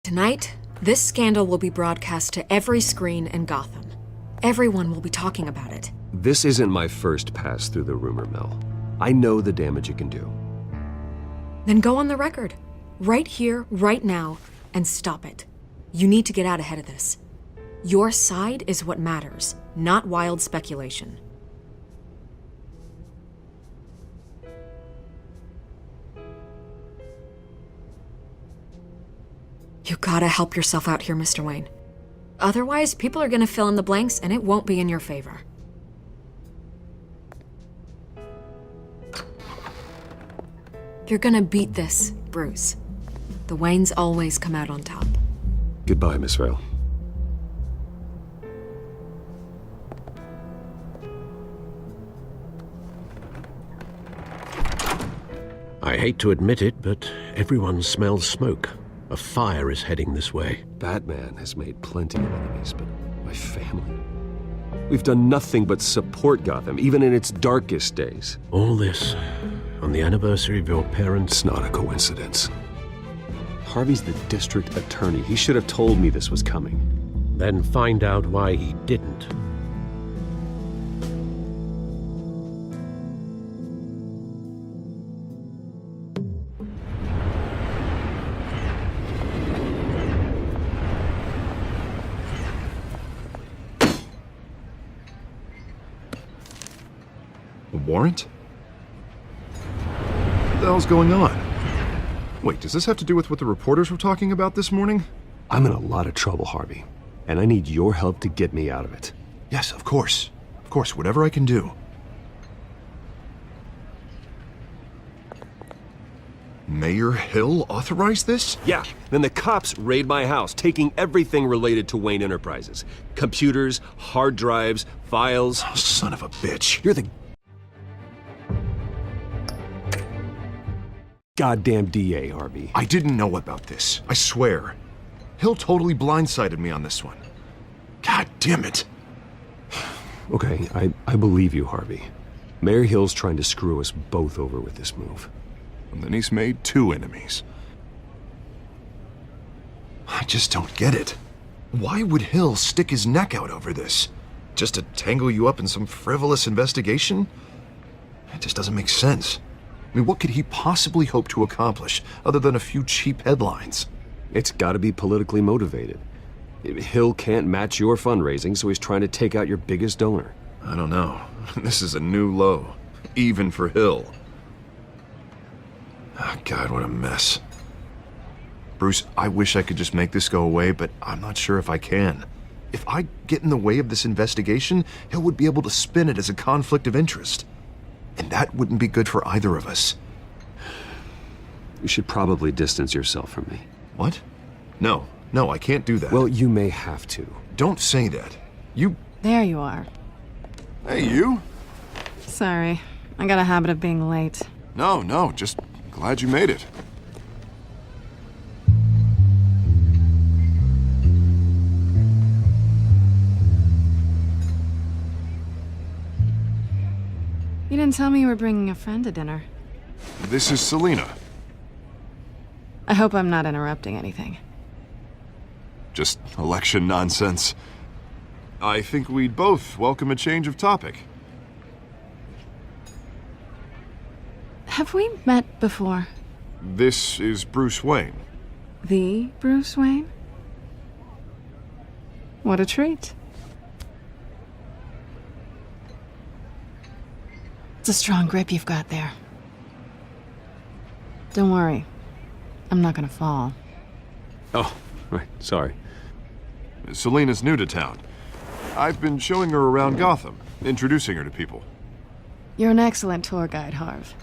Tonight, this scandal will be broadcast to every screen in Gotham. Everyone will be talking about it. This isn't my first pass through the rumor mill. I know the damage it can do. Then go on the record. Right here, right now, and stop it. You need to get out ahead of this. Your side is what matters, not wild speculation. You gotta help yourself out here, Mr. Wayne. Otherwise, people are gonna fill in the blanks and it won't be in your favor. You're gonna beat this, Bruce. The Waynes always come out on top. Goodbye, Miss Vale. I hate to admit it, but everyone smells smoke. A fire is heading this way. Batman has made plenty of enemies, but my family? We've done nothing but support Gotham, even in its darkest days. All this on the anniversary of your parents'... It's not a coincidence. Harvey's the district attorney. He should have told me this was coming. Then find out why he didn't. A warrant? What the hell's going on? Wait, does this have to do with what the reporters were talking about this morning? I'm in a lot of trouble, Harvey, and I need your help to get me out of it. Yes, of course. Of course, whatever I can do. Mayor Hill authorized this? Yeah, then the cops raid my house, taking everything related to Wayne Enterprises. Computers, hard drives, files. Oh, son of a bitch. You're the goddamn DA, Harvey. I didn't know about this. I swear. Hill totally blindsided me on this one. God damn it. Okay, I believe you, Harvey. Mayor Hill's trying to screw us both over with this move. And then he's made 2 enemies. I just don't get it. Why would Hill stick his neck out over this? Just to tangle you up in some frivolous investigation? It just doesn't make sense. I mean, what could he possibly hope to accomplish other than a few cheap headlines? It's gotta be politically motivated. Hill can't match your fundraising, so he's trying to take out your biggest donor. I don't know. This is a new low. Even for Hill. Oh, God, what a mess. Bruce, I wish I could just make this go away, but I'm not sure if I can. If I get in the way of this investigation, Hill would be able to spin it as a conflict of interest. And that wouldn't be good for either of us. You should probably distance yourself from me. What? No, I can't do that. Well, you may have to. Don't say that. You... There you are. Hey, you? Sorry, I got a habit of being late. No, just glad you made it. You didn't tell me you were bringing a friend to dinner. This is Selina. I hope I'm not interrupting anything. Just election nonsense. I think we'd both welcome a change of topic. Have we met before? This is Bruce Wayne. The Bruce Wayne? What a treat. It's a strong grip you've got there. Don't worry. I'm not gonna fall. Oh, right, sorry. Selina's new to town. I've been showing her around Gotham, introducing her to people. You're an excellent tour guide, Harv.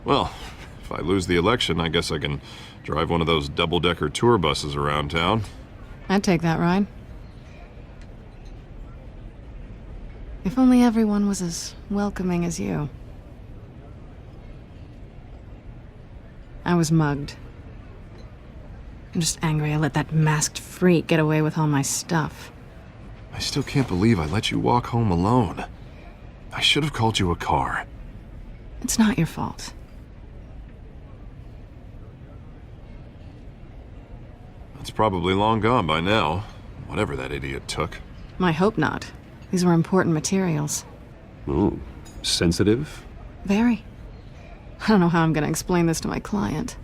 Well, if I lose the election, I guess I can drive one of those double-decker tour buses around town. I'd take that ride. If only everyone was as welcoming as you. I was mugged. I'm just angry I let that masked freak get away with all my stuff. I still can't believe I let you walk home alone. I should have called you a car. It's not your fault. It's probably long gone by now. Whatever that idiot took. I hope not. These were important materials. Ooh, sensitive? Very. I don't know how I'm gonna explain this to my client.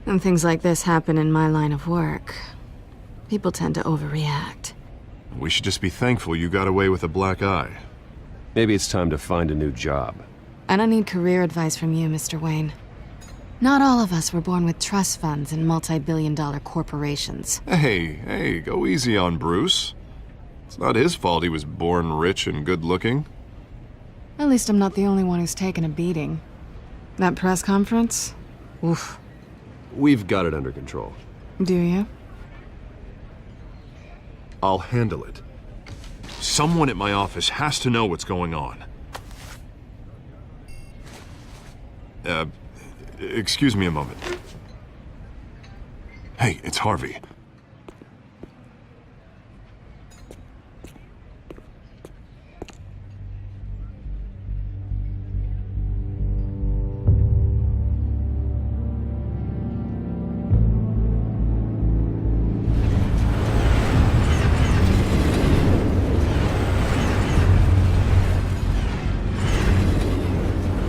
When things like this happen in my line of work, people tend to overreact. We should just be thankful you got away with a black eye. Maybe it's time to find a new job. I don't need career advice from you, Mr. Wayne. Not all of us were born with trust funds and multi-billion-dollar corporations. Hey, go easy on Bruce. It's not his fault he was born rich and good-looking. At least I'm not the only one who's taken a beating. That press conference? Oof. We've got it under control. Do you? I'll handle it. Someone at my office has to know what's going on. Excuse me a moment. Hey, it's Harvey.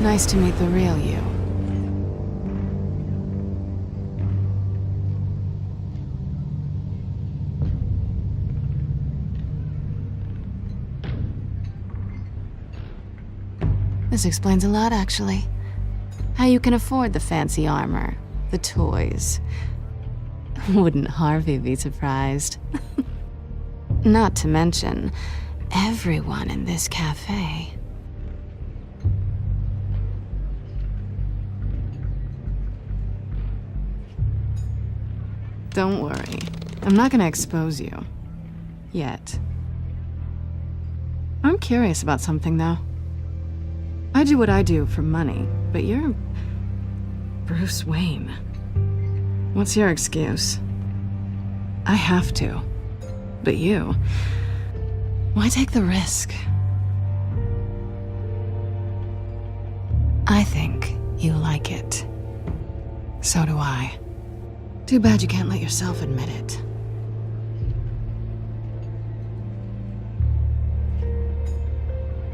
Nice to meet the real you. This explains a lot, actually. How you can afford the fancy armor, the toys. Wouldn't Harvey be surprised? Not to mention, everyone in this cafe. Don't worry. I'm not gonna expose you. Yet. I'm curious about something, though. I do what I do for money, but you're Bruce Wayne. What's your excuse? I have to. But you, why take the risk? I think you like it. So do I. Too bad you can't let yourself admit it.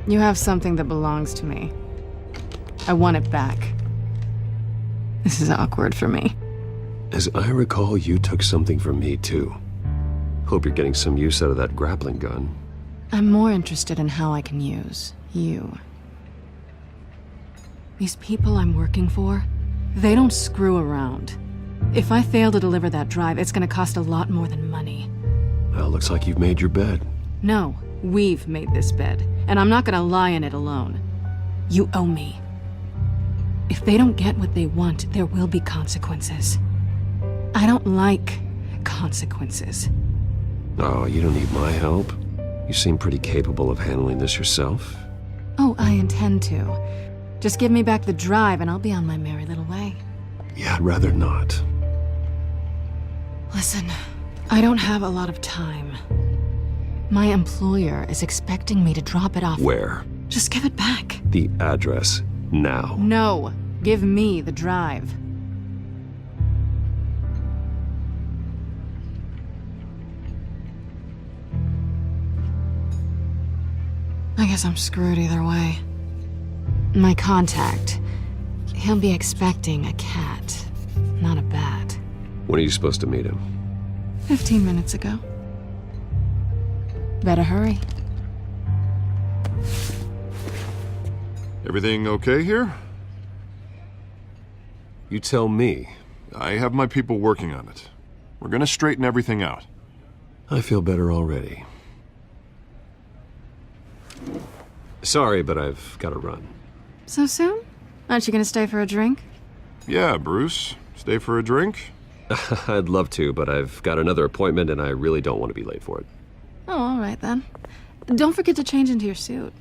You have something that belongs to me. I want it back. This is awkward for me. As I recall, you took something from me, too. Hope you're getting some use out of that grappling gun. I'm more interested in how I can use you. These people I'm working for, they don't screw around. If I fail to deliver that drive, it's gonna cost a lot more than money. Well, looks like you've made your bed. No, we've made this bed, and I'm not gonna lie in it alone. You owe me. If they don't get what they want, there will be consequences. I don't like consequences. Oh, you don't need my help. You seem pretty capable of handling this yourself. Oh, I intend to. Just give me back the drive and I'll be on my merry little way. Yeah, I'd rather not. Listen, I don't have a lot of time. My employer is expecting me to drop it off. Where? Just give it back. The address, now. No, give me the drive. I guess I'm screwed either way. My contact, he'll be expecting a cat, not a bat. When are you supposed to meet him? 15 minutes ago. Better hurry. Everything okay here? You tell me. I have my people working on it. We're gonna straighten everything out. I feel better already. Sorry, but I've got to run. So soon? Aren't you gonna stay for a drink? Yeah, Bruce. Stay for a drink? I'd love to, but I've got another appointment and I really don't want to be late for it. Oh, all right then. Don't forget to change into your suit.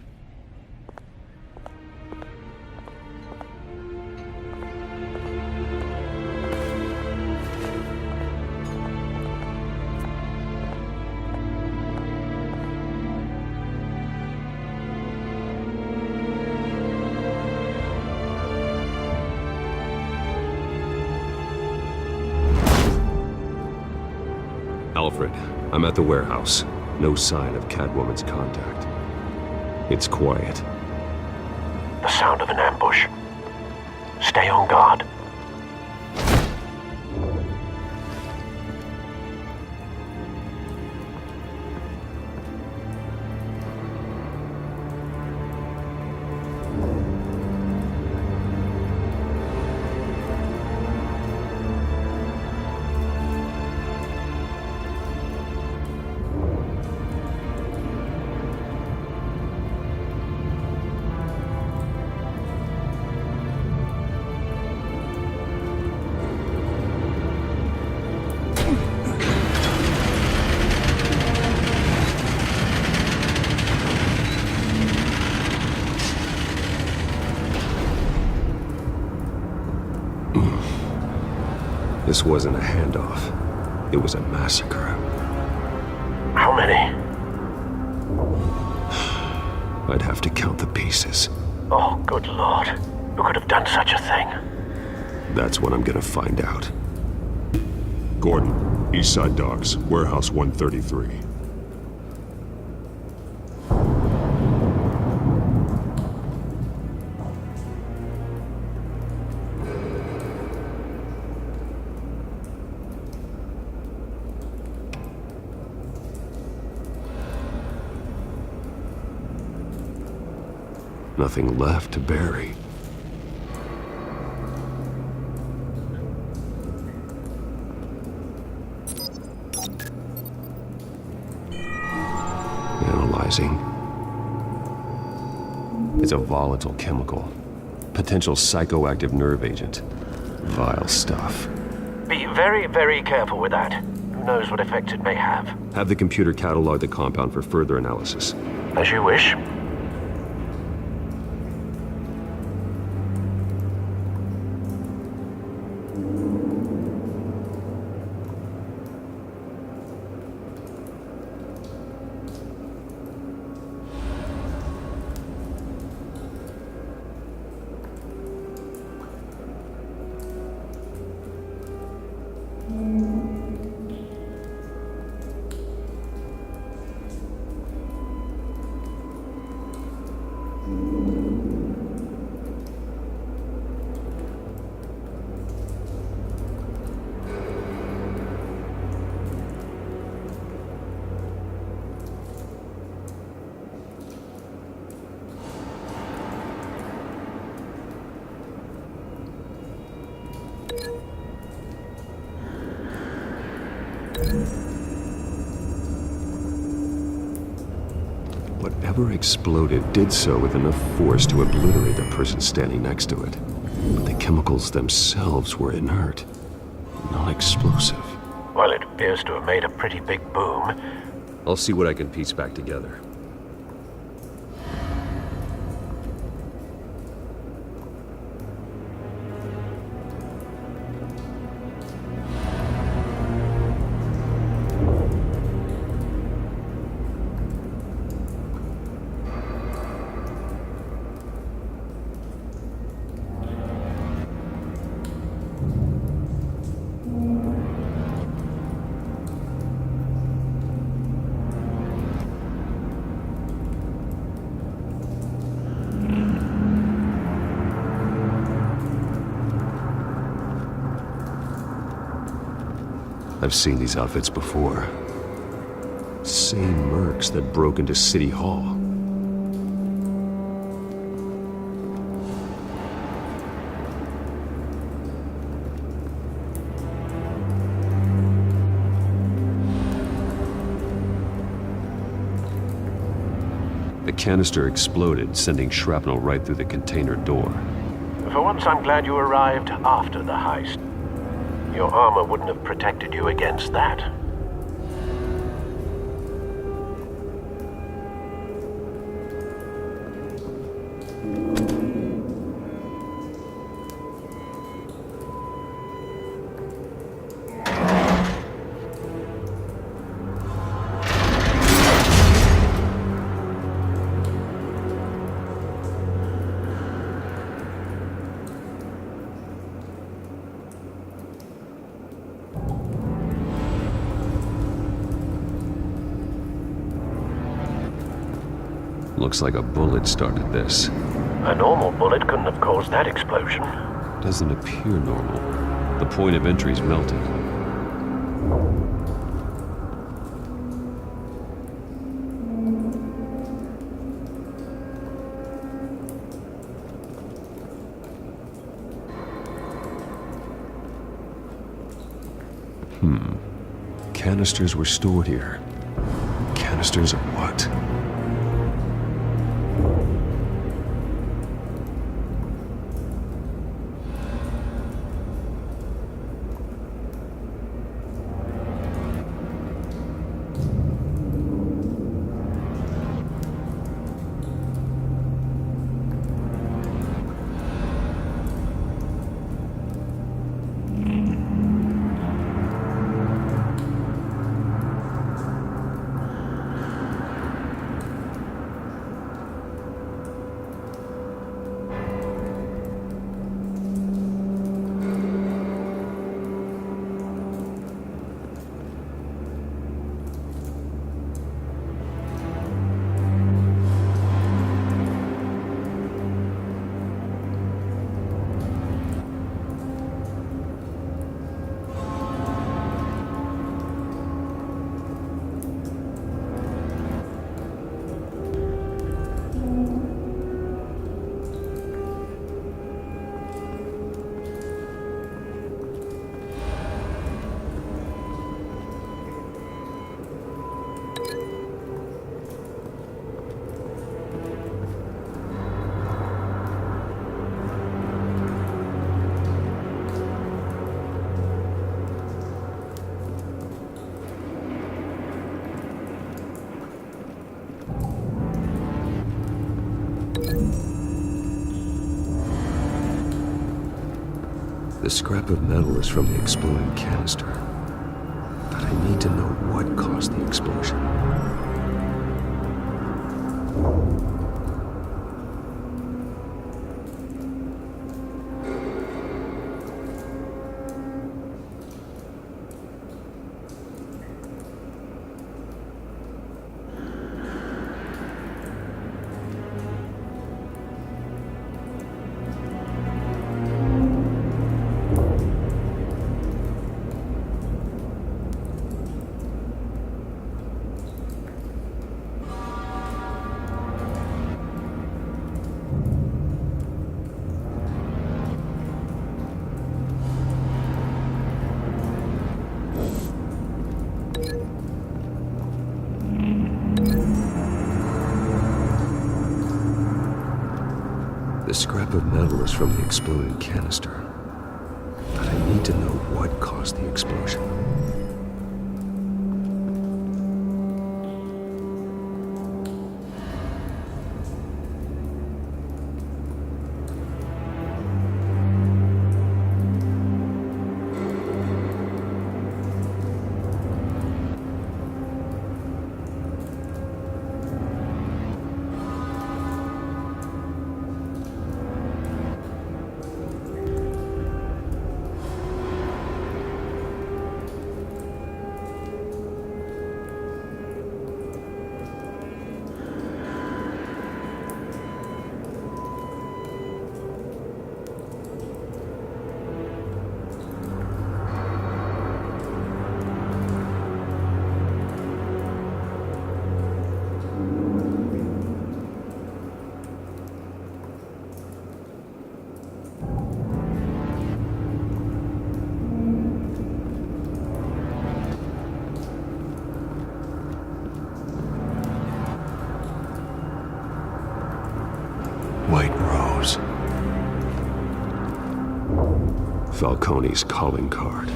Alfred, I'm at the warehouse. No sign of Catwoman's contact. It's quiet. The sound of an ambush. Stay on guard. This wasn't a handoff. It was a massacre. How many? I'd have to count the pieces. Oh, good lord. Who could have done such a thing? That's what I'm gonna find out. Gordon, Eastside Docks, Warehouse 133. Nothing left to bury. Analyzing. It's a volatile chemical. Potential psychoactive nerve agent. Vile stuff. Be very, very careful with that. Who knows what effect it may have. Have the computer catalog the compound for further analysis. As you wish. Whatever exploded did so with enough force to obliterate the person standing next to it. But the chemicals themselves were inert, not explosive. Well, it appears to have made a pretty big boom. I'll see what I can piece back together. I've seen these outfits before. Same mercs that broke into City Hall. The canister exploded, sending shrapnel right through the container door. For once, I'm glad you arrived after the heist. Your armor wouldn't have protected you against that. Looks like a bullet started this. A normal bullet couldn't have caused that explosion. Doesn't appear normal. The point of entry's melted. Canisters were stored here. Canisters of what? The scrap of metal is from the exploding canister. But I need to know what caused the explosion. The scrap of metal is from the exploding canister. But I need to know what caused the explosion. White Rose. Falcone's calling card.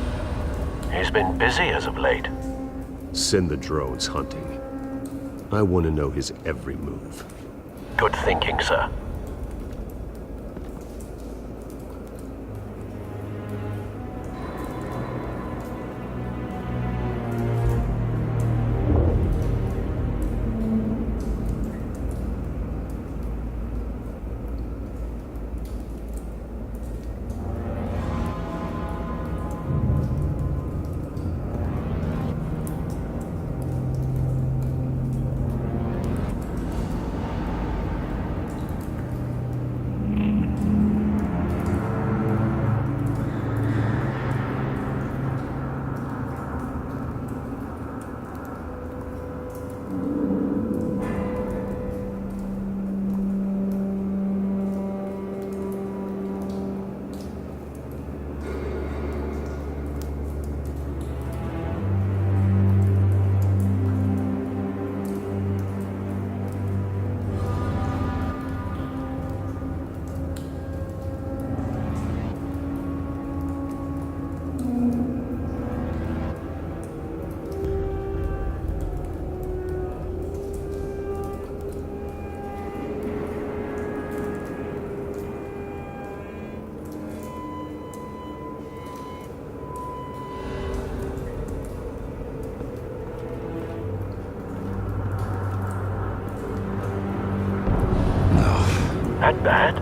He's been busy as of late. Send the drones hunting. I want to know his every move. Good thinking, sir. that bad?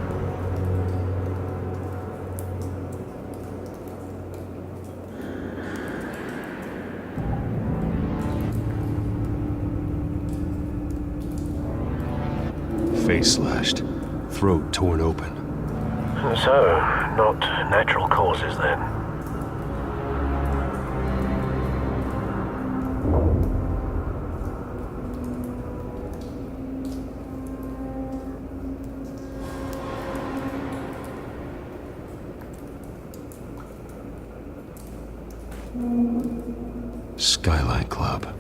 Face slashed, throat torn open. So, not natural causes then. Skylight Club.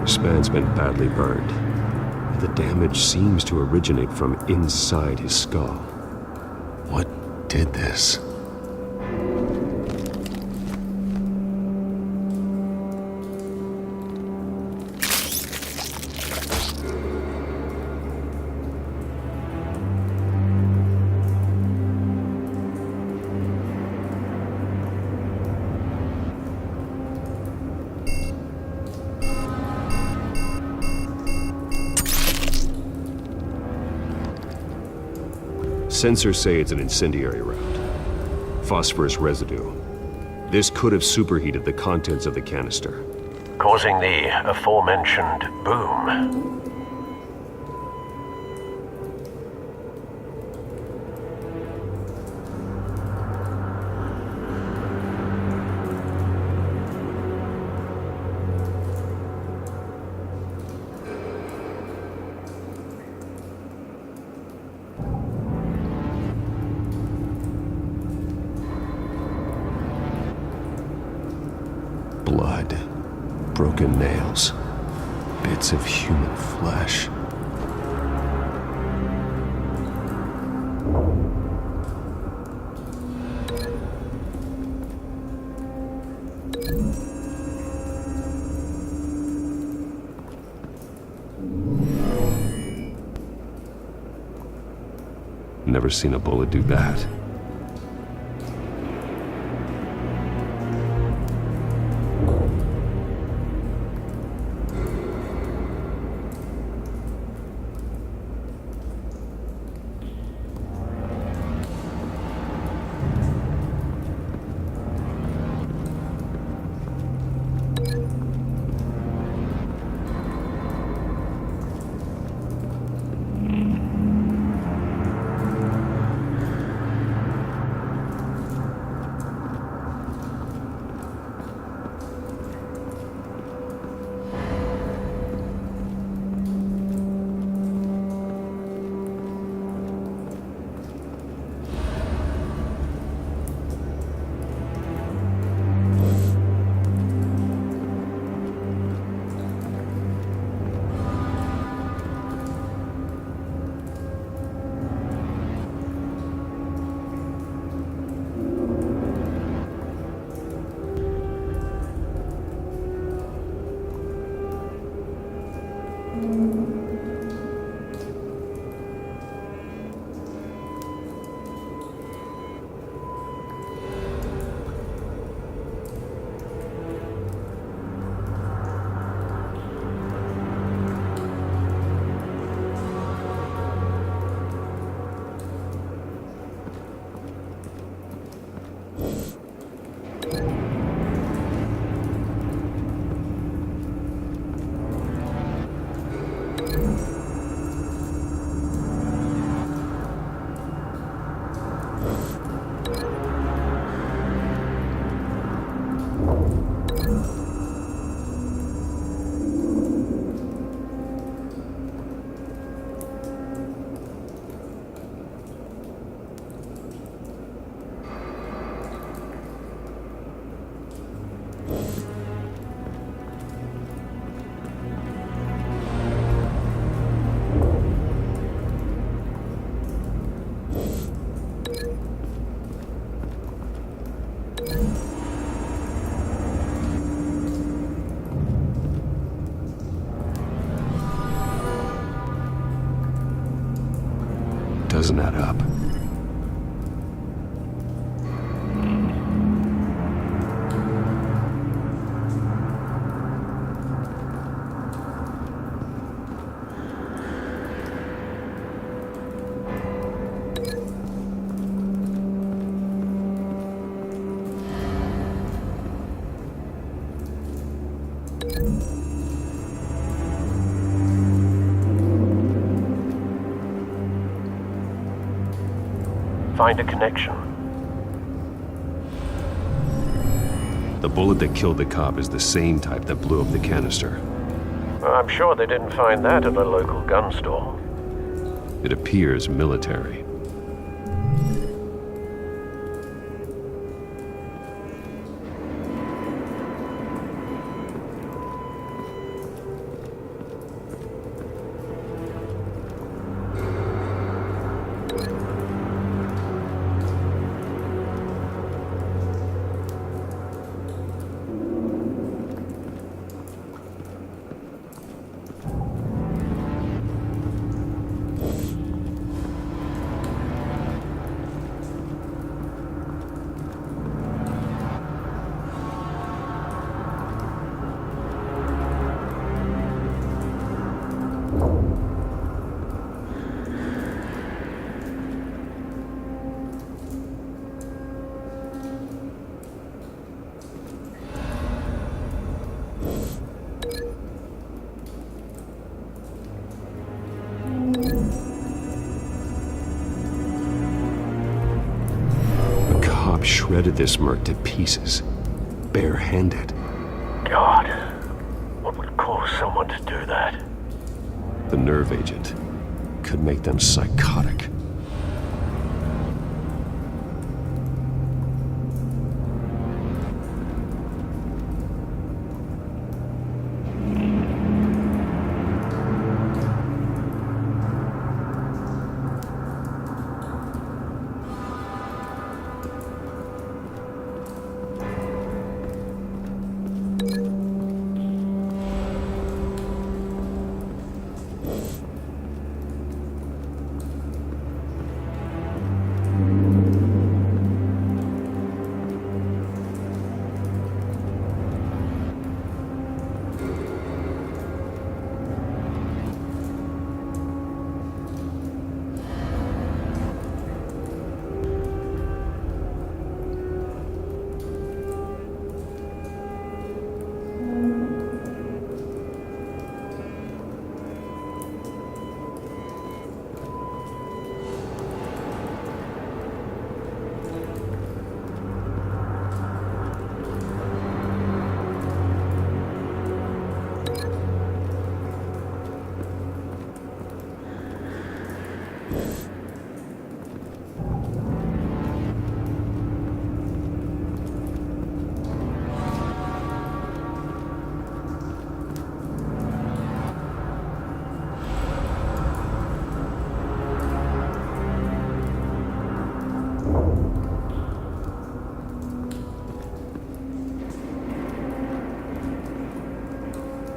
This man's been badly burned, and the damage seems to originate from inside his skull. What did this? Sensors say it's an incendiary round. Phosphorus residue. This could have superheated the contents of the canister. Causing the aforementioned boom. Blood, broken nails, bits of human flesh. Never seen a bullet do that. doesn't add up. Find a connection. The bullet that killed the cop is the same type that blew up the canister. I'm sure they didn't find that at a local gun store. It appears military. Shredded this merc to pieces, barehanded. God, what would cause someone to do that? The nerve agent could make them psychotic.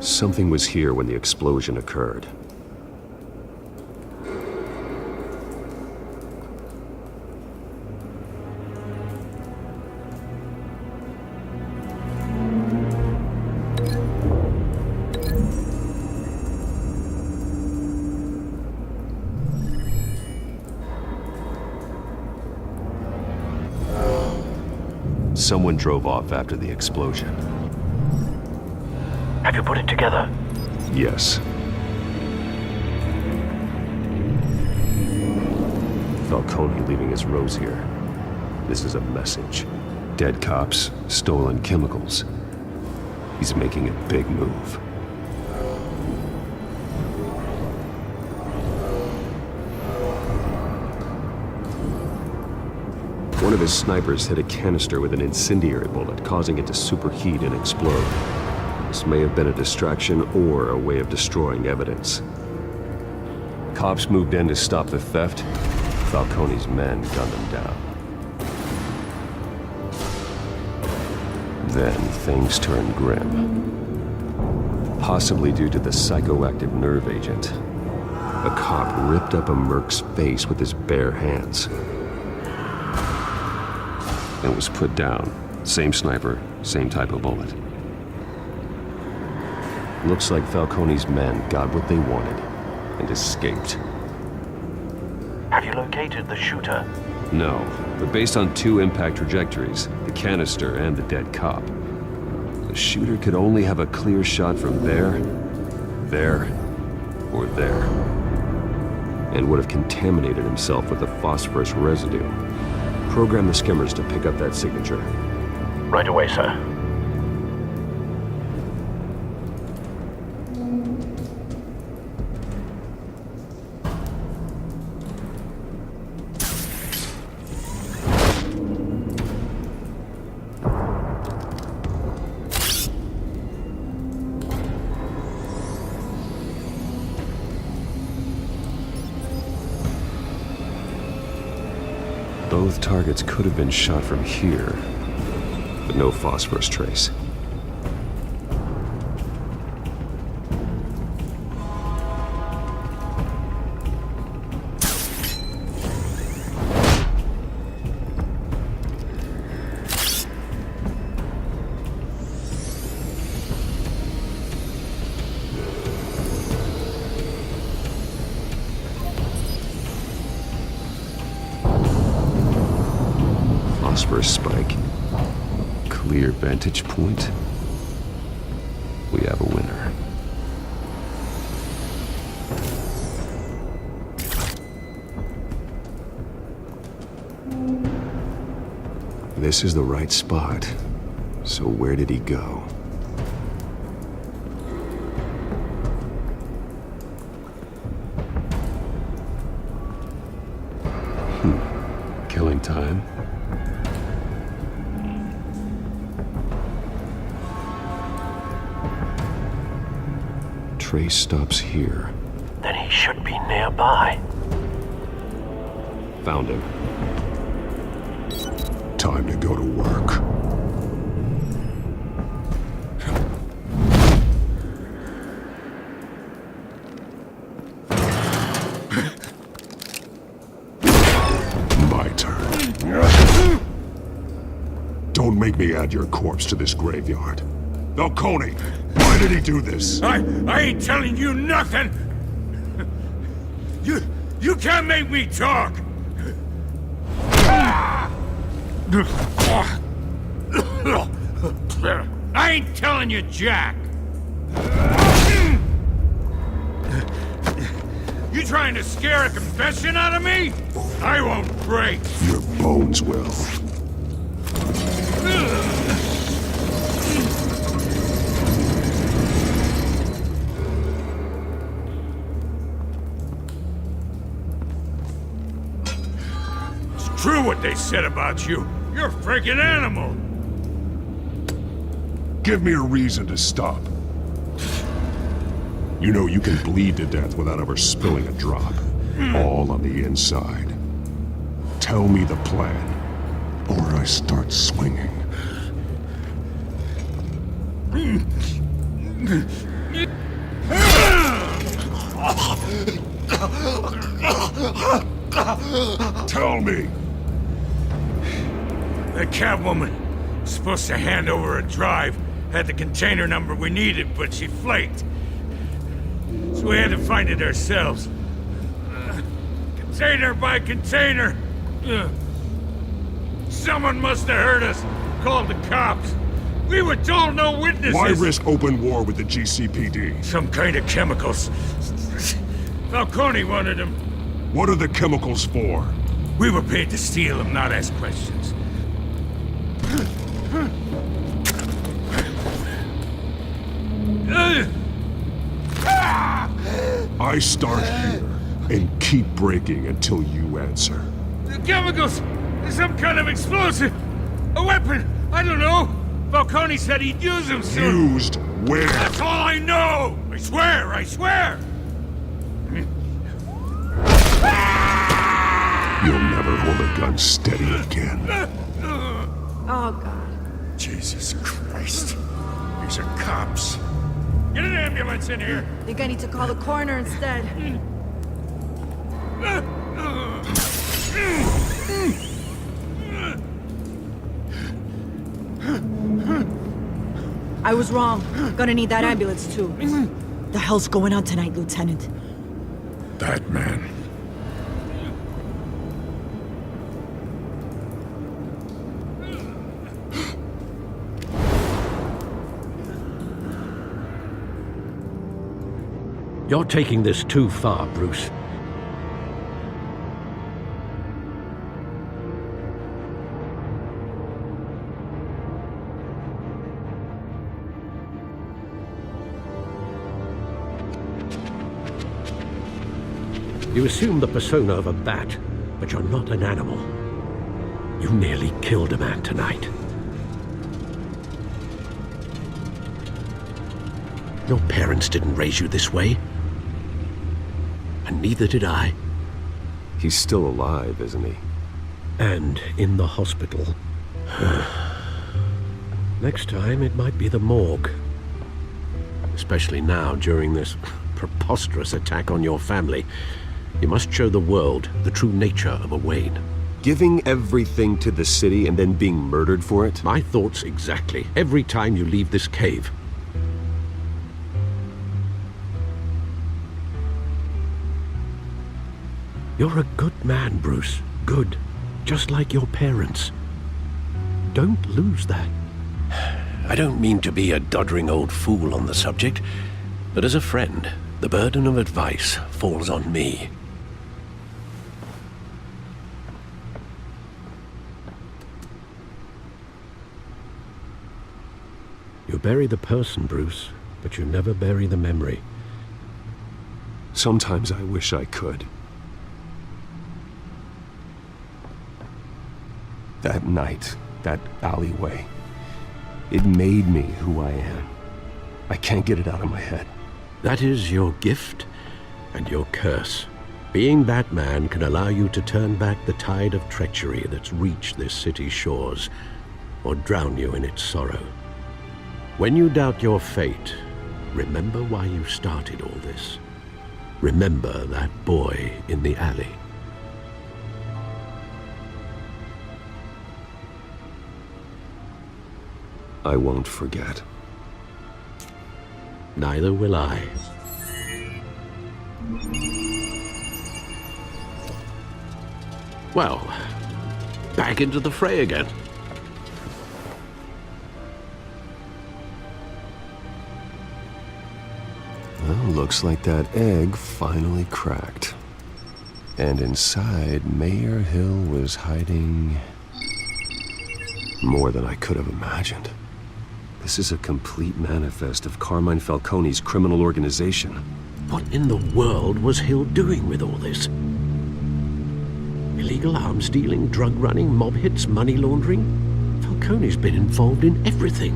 Something was here when the explosion occurred. Someone drove off after the explosion. Have you put it together? Yes. Falcone leaving his rose here. This is a message. Dead cops, stolen chemicals. He's making a big move. One of his snipers hit a canister with an incendiary bullet, causing it to superheat and explode. This may have been a distraction or a way of destroying evidence. Cops moved in to stop the theft. Falcone's men gunned them down. Then things turned grim. Possibly due to the psychoactive nerve agent. A cop ripped up a merc's face with his bare hands. And was put down. Same sniper, same type of bullet. Looks like Falcone's men got what they wanted and escaped. Have you located the shooter? No, but based on 2 impact trajectories, the canister and the dead cop, the shooter could only have a clear shot from there, or there, and would have contaminated himself with the phosphorus residue. Program the skimmers to pick up that signature. Right away, sir. Both targets could have been shot from here, but no phosphorus trace. Phosphorus spike. Clear vantage point. We have a winner. This is the right spot. So where did he go? Killing time. Trace stops here. Then he should be nearby. Found him. Time to go to work. My turn. Don't make me add your corpse to this graveyard. Falcone, why did he do this? I ain't telling you nothing! You can't make me talk! I ain't telling you jack! You trying to scare a confession out of me? I won't break! Your bones will. True what they said about you. You're a freaking animal. Give me a reason to stop. You know you can bleed to death without ever spilling a drop. All on the inside. Tell me the plan, or I start swinging. Tell me. The Catwoman was supposed to hand over a drive. Had the container number we needed, but she flaked. So we had to find it ourselves. Container by container. Someone must have heard us. Called the cops. We were told no witnesses. Why risk open war with the GCPD? Some kind of chemicals. Falcone wanted them. What are the chemicals for? We were paid to steal them, not ask questions. I start here and keep breaking until you answer. The chemicals! Some kind of explosive! A weapon! I don't know! Falcone said he'd use them soon! Used where? That's all I know! I swear! I swear! You'll never hold a gun steady again. Oh, God. Jesus Christ. These are cops. Get an ambulance in here! Think I need to call the coroner instead. I was wrong. Gonna need that ambulance too. The hell's going on tonight, Lieutenant? That man. You're taking this too far, Bruce. You assume the persona of a bat, but you're not an animal. You nearly killed a man tonight. Your parents didn't raise you this way. And neither did I. He's still alive, isn't he? And in the hospital. Next time, it might be the morgue. Especially now, during this preposterous attack on your family. You must show the world the true nature of a Wayne. Giving everything to the city and then being murdered for it? My thoughts exactly. Every time you leave this cave. You're a good man, Bruce. Good. Just like your parents. Don't lose that. I don't mean to be a doddering old fool on the subject, but as a friend, the burden of advice falls on me. You bury the person, Bruce, but you never bury the memory. Sometimes I wish I could. That night, that alleyway, it made me who I am. I can't get it out of my head. That is your gift and your curse. Being Batman can allow you to turn back the tide of treachery that's reached this city's shores, or drown you in its sorrow. When you doubt your fate, remember why you started all this. Remember that boy in the alley. I won't forget. Neither will I. Well, back into the fray again. Well, looks like that egg finally cracked. And inside, Mayor Hill was hiding more than I could have imagined. This is a complete manifest of Carmine Falcone's criminal organization. What in the world was Hill doing with all this? Illegal arms dealing, drug running, mob hits, money laundering? Falcone's been involved in everything.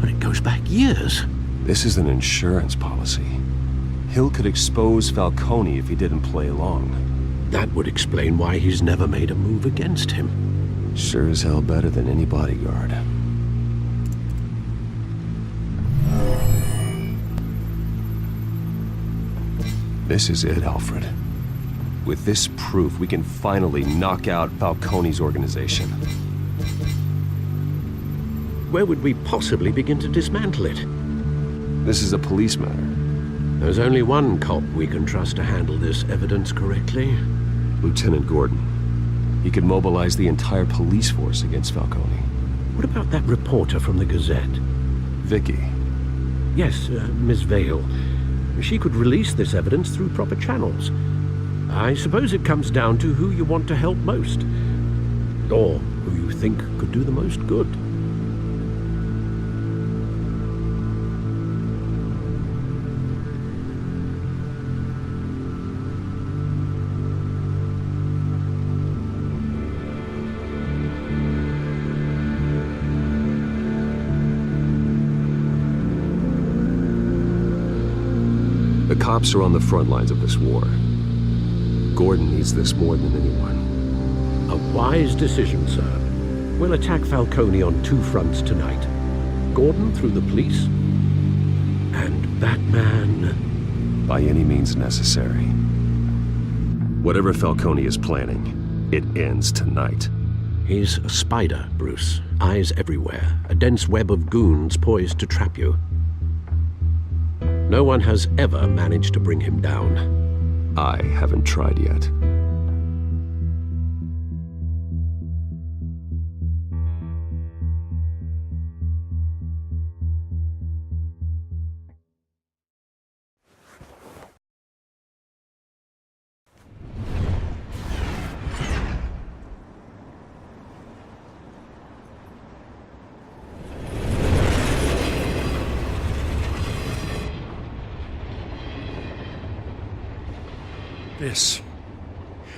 And it goes back years. This is an insurance policy. Hill could expose Falcone if he didn't play along. That would explain why he's never made a move against him. Sure as hell better than any bodyguard. This is it, Alfred. With this proof, we can finally knock out Falcone's organization. Where would we possibly begin to dismantle it? This is a police matter. There's only one cop we can trust to handle this evidence correctly. Lieutenant Gordon. He could mobilize the entire police force against Falcone. What about that reporter from the Gazette? Vicky. Yes, Miss Vale. She could release this evidence through proper channels. I suppose it comes down to who you want to help most. Or who you think could do the most good. The cops are on the front lines of this war. Gordon needs this more than anyone. A wise decision, sir. We'll attack Falcone on two fronts tonight. Gordon through the police, and Batman... by any means necessary. Whatever Falcone is planning, it ends tonight. He's a spider, Bruce. Eyes everywhere. A dense web of goons poised to trap you. No one has ever managed to bring him down. I haven't tried yet.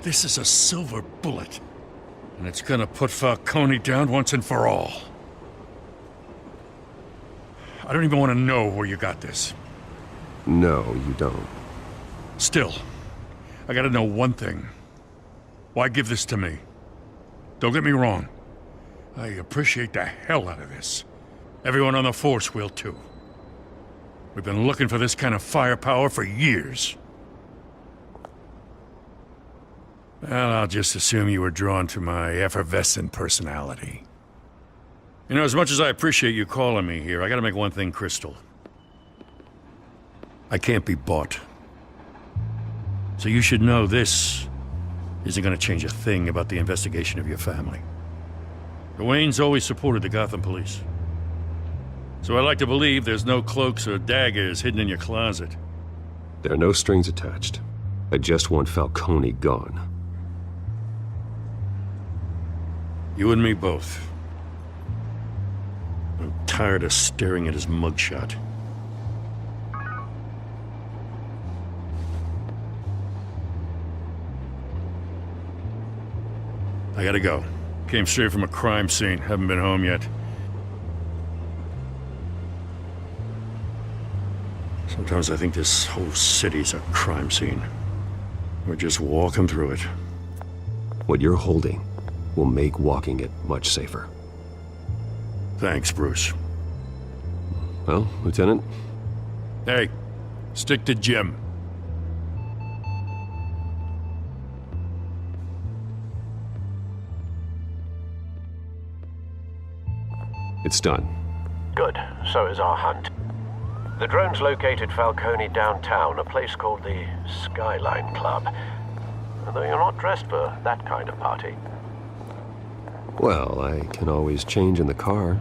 This is a silver bullet. And it's gonna put Falcone down once and for all. I don't even want to know where you got this. No, you don't. Still, I gotta know one thing. Why give this to me? Don't get me wrong. I appreciate the hell out of this. Everyone on the force will too. We've been looking for this kind of firepower for years. Well, I'll just assume you were drawn to my effervescent personality. You know, as much as I appreciate you calling me here, I gotta make one thing crystal. I can't be bought. So you should know this isn't gonna change a thing about the investigation of your family. The Waynes always supported the Gotham police. So I like to believe there's no cloaks or daggers hidden in your closet. There are no strings attached. I just want Falcone gone. You and me both. I'm tired of staring at his mugshot. I gotta go. Came straight from a crime scene. Haven't been home yet. Sometimes I think this whole city's a crime scene. We're just walking through it. What you're holding will make walking it much safer. Thanks, Bruce. Well, Lieutenant? Hey, stick to Jim. It's done. Good. So is our hunt. The drones located Falcone downtown, a place called the Skyline Club. Although you're not dressed for that kind of party. Well, I can always change in the car.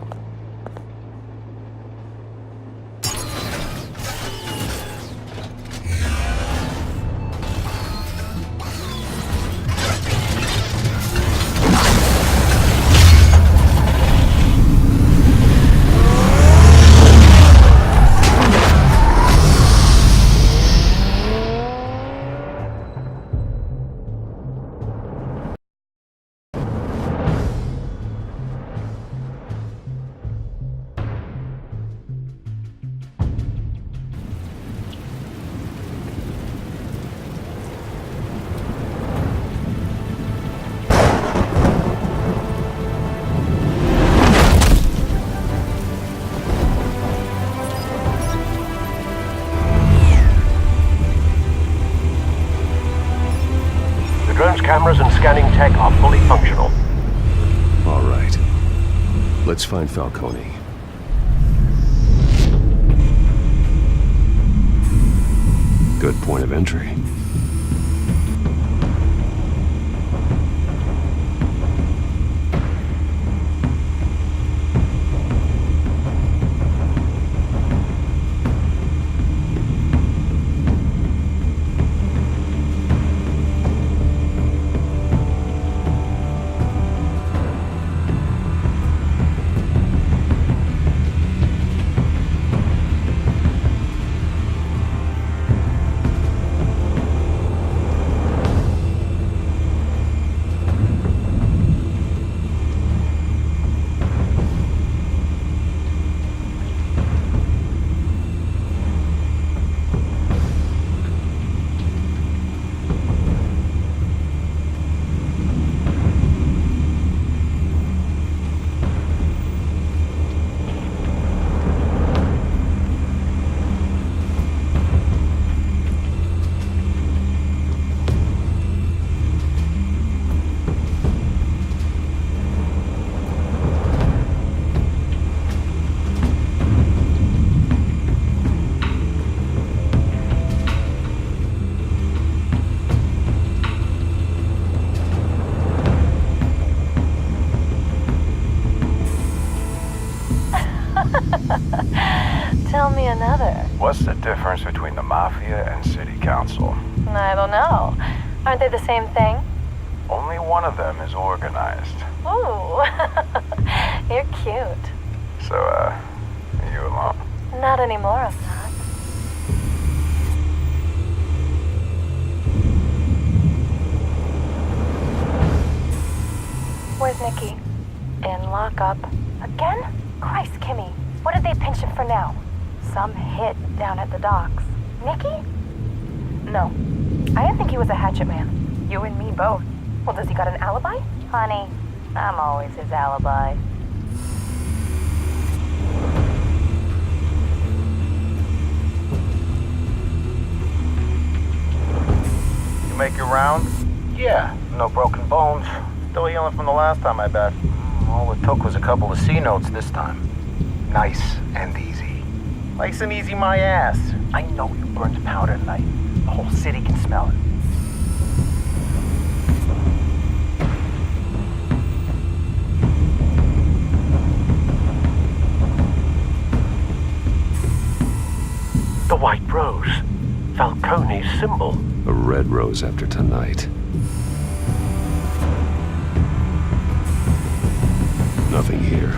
Cameras and scanning tech are fully functional. All right. Let's find Falcone. Good point of entry. difference between the Mafia and City Council? I don't know. Aren't they the same thing? Only one of them is organized. Ooh, you're cute. So, are you alone? Not anymore, I'm not. Where's Nikki? In lockup. Again? Christ, Kimmy. What did they pinch him for now? Some hit down at the docks. Nikki? No. I didn't think he was a hatchet man. You and me both. Well, does he got an alibi? Honey, I'm always his alibi. You make your rounds? Yeah, no broken bones. Still healing from the last time, I bet. All it took was a couple of C notes this time. Nice and easy. Nice and easy, my ass. I know you burned powder tonight. The whole city can smell it. The white rose. Falcone's symbol. A red rose after tonight. Nothing here.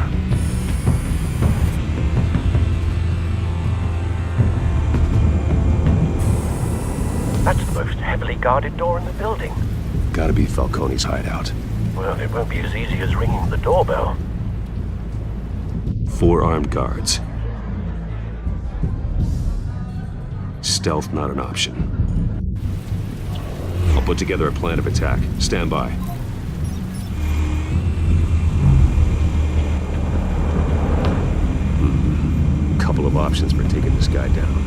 That's the most heavily guarded door in the building. Gotta be Falcone's hideout. Well, it won't be as easy as ringing the doorbell. 4 armed guards. Stealth not an option. I'll put together a plan of attack. Stand by. Couple of options for taking this guy down.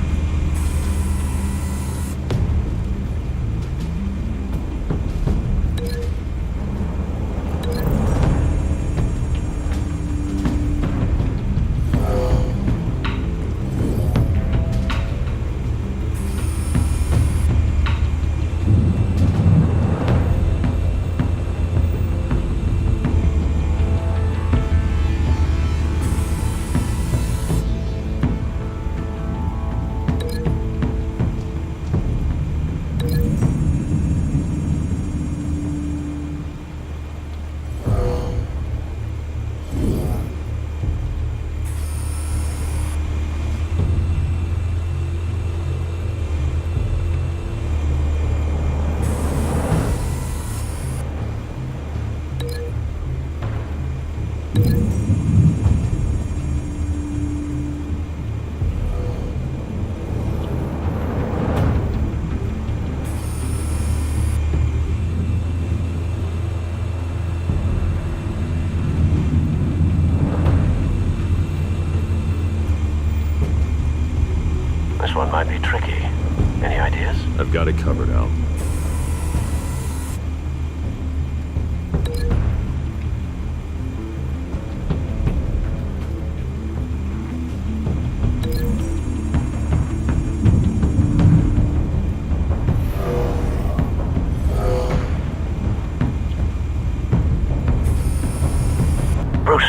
This one might be tricky. Any ideas? I've got it covered, Al. Bruce,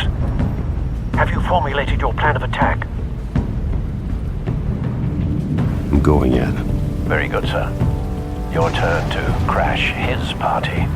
have you formulated your plan of attack? I'm going in. Very good, sir. Your turn to crash his party.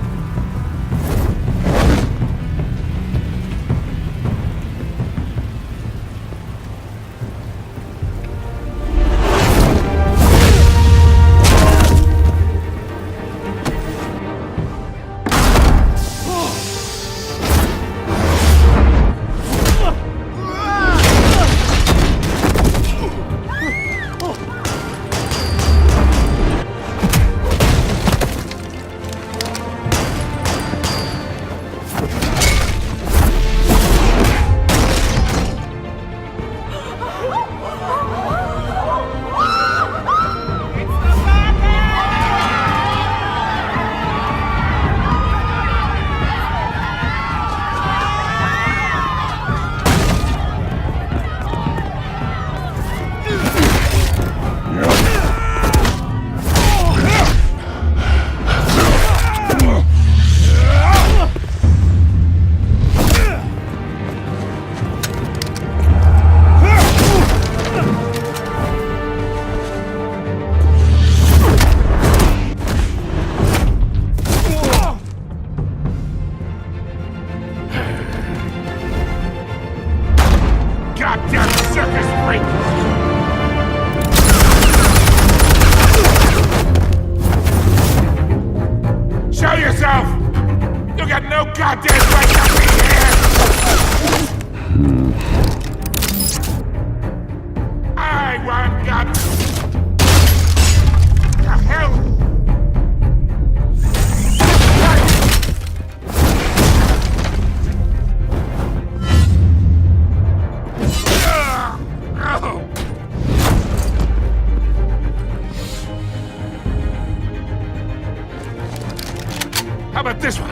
goddamn right to be here! I want God. The hell? How about this one?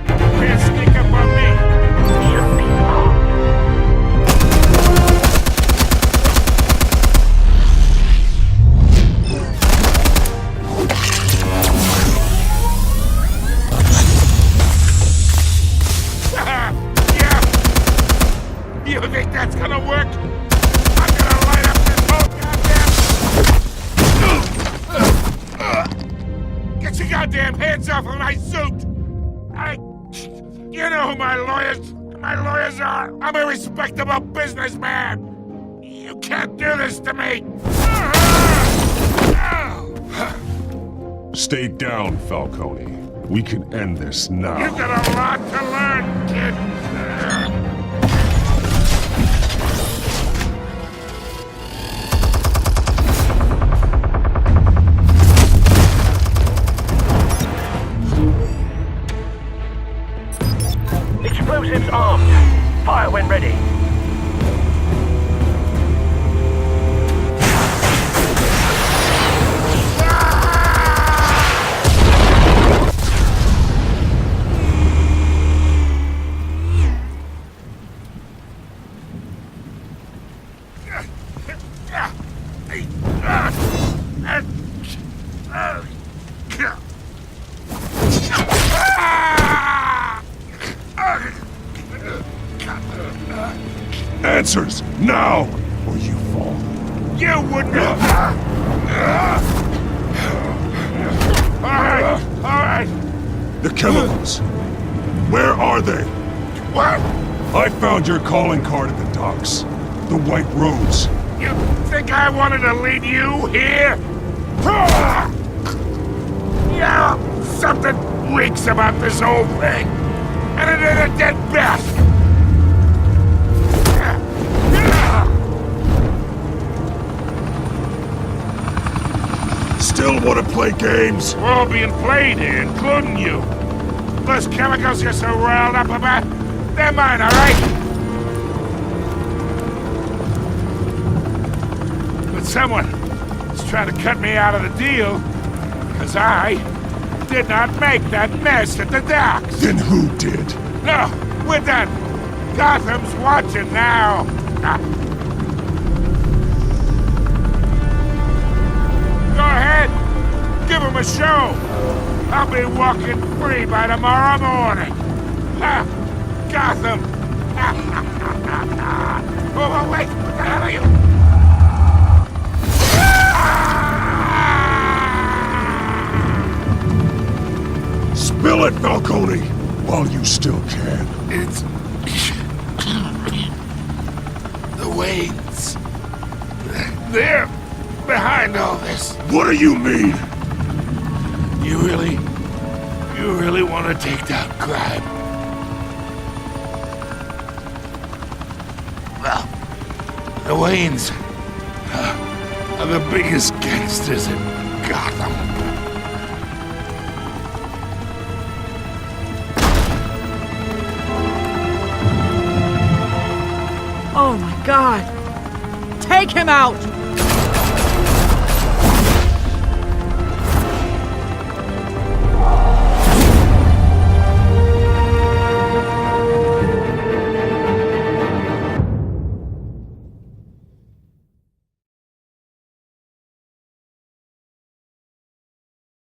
Can't sneak up on me. Yeah. You think that's gonna work? I'm gonna light up this whole goddamn... Get your goddamn hands off of my suit! You know who my lawyers are! I'm a respectable businessman! You can't do this to me! Stay down, Falcone. We can end this now. You've got a lot to learn, kid! Explosives armed. Fire when ready. Answers, now, or you fall. You wouldn't Alright. The chemicals. Where are they? What? I found your calling card at the docks. The White Rose. You think I wanted to lead you here? Yeah, something reeks about this whole thing. And it ain't a dead bat. Still want to play games? We're all being played here, including you. Those chemicals you're so riled up about, they're mine, all right? But someone is trying to cut me out of the deal, because I did not make that mess at the docks. Then who did? No, we're done. Gotham's watching now. Go ahead. Give him a show. I'll be walking free by tomorrow morning. Gotham. Oh, wait. What the hell are you? Spill it, Falcone, while you still can. It's... the Waynes. They're behind all this. What do you mean? You really want to take down crime? Well, the Waynes are the biggest gangsters in Gotham. Oh my God! Take him out!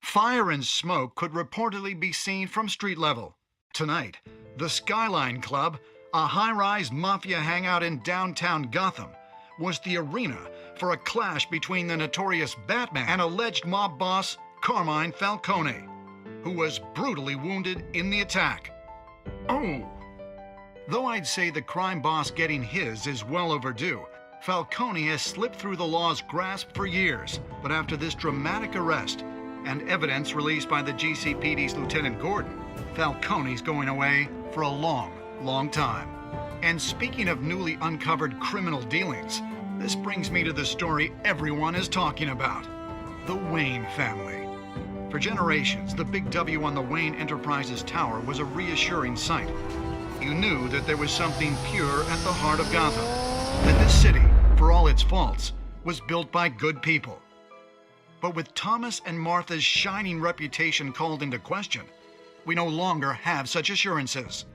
Fire and smoke could reportedly be seen from street level. Tonight, the Skyline Club, a high-rise mafia hangout in downtown Gotham, was the arena for a clash between the notorious Batman and alleged mob boss Carmine Falcone, who was brutally wounded in the attack. Oh! Though I'd say the crime boss getting his is well overdue, Falcone has slipped through the law's grasp for years, but after this dramatic arrest, and evidence released by the GCPD's Lieutenant Gordon, Falcone's going away for a long, long time. And speaking of newly uncovered criminal dealings, this brings me to the story everyone is talking about: the Wayne family. For generations, the big W on the Wayne Enterprises tower was a reassuring sight. You knew that there was something pure at the heart of Gotham, that this city, for all its faults, was built by good people. But with Thomas and Martha's shining reputation called into question, we no longer have such assurances.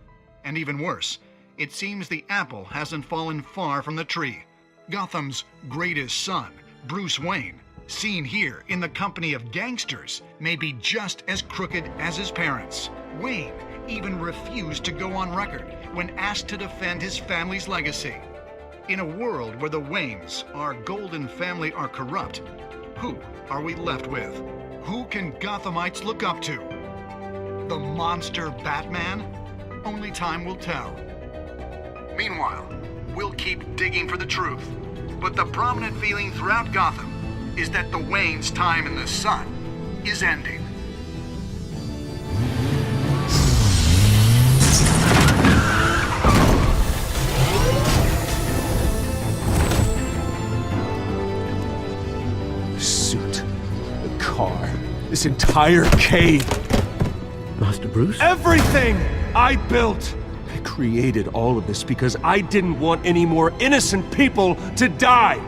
And even worse, it seems the apple hasn't fallen far from the tree. Gotham's greatest son, Bruce Wayne, seen here in the company of gangsters, may be just as crooked as his parents. Wayne even refused to go on record when asked to defend his family's legacy. In a world where the Waynes, our golden family, are corrupt, who are we left with? Who can Gothamites look up to? The monster Batman? Only time will tell. Meanwhile, we'll keep digging for the truth. But the prominent feeling throughout Gotham is that the Waynes' time in the sun is ending. The suit, the car, this entire cave. Master Bruce? Everything I built! I created all of this because I didn't want any more innocent people to die!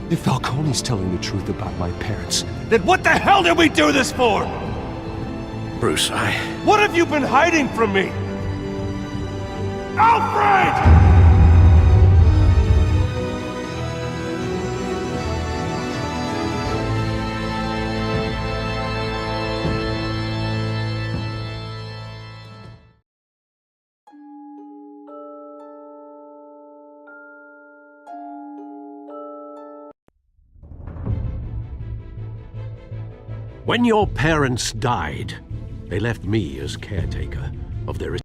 If Falcone's telling the truth about my parents, then what the hell did we do this for? Bruce, What have you been hiding from me? Alfred! When your parents died, they left me as caretaker of their